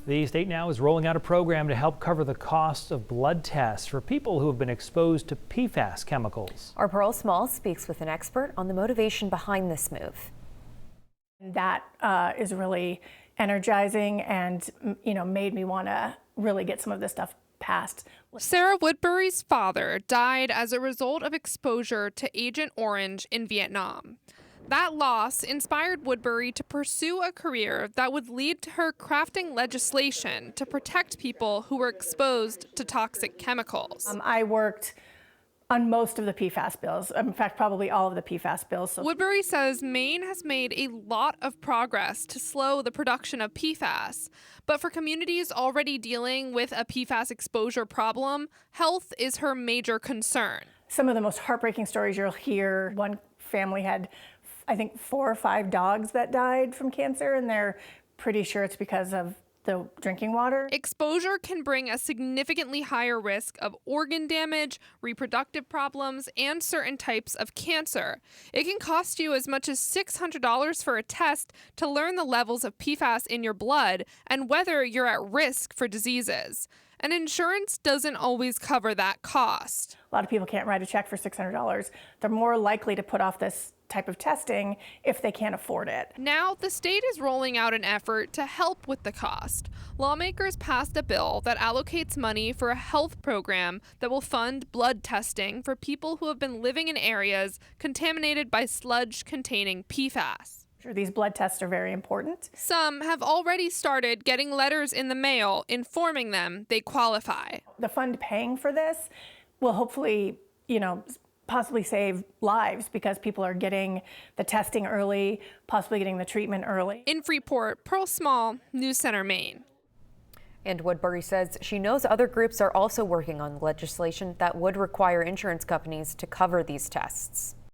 The state now is rolling out a program to help cover the cost of blood tests for people who have been exposed to PFAS chemicals. Our Pearl Small speaks with an expert on the motivation behind this move. That is really energizing and, made me want to really get some of this stuff passed. Sarah Woodbury's father died as a result of exposure to Agent Orange in Vietnam. That loss inspired Woodbury to pursue a career that would lead to her crafting legislation to protect people who were exposed to toxic chemicals. I worked on most of the PFAS bills, in fact, probably all of the PFAS bills. Woodbury says Maine has made a lot of progress to slow the production of PFAS. But for communities already dealing with a PFAS exposure problem, health is her major concern. Some of the most heartbreaking stories you'll hear, one family had, I think, 4 or 5 dogs that died from cancer, and they're pretty sure it's because of the drinking water. Exposure can bring a significantly higher risk of organ damage, reproductive problems, and certain types of cancer. It can cost you as much as $600 for a test to learn the levels of PFAS in your blood and whether you're at risk for diseases. And insurance doesn't always cover that cost. A lot of people can't write a check for $600. They're more likely to put off this type of testing if they can't afford it. Now, the state is rolling out an effort to help with the cost. Lawmakers passed a bill that allocates money for a health program that will fund blood testing for people who have been living in areas contaminated by sludge containing PFAS. These blood tests are very important. Some have already started getting letters in the mail informing them they qualify. The fund paying for this will hopefully, possibly save lives because people are getting the testing early, possibly getting the treatment early. In Freeport, Pearl Small, News Center, Maine. And Woodbury says she knows other groups are also working on legislation that would require insurance companies to cover these tests.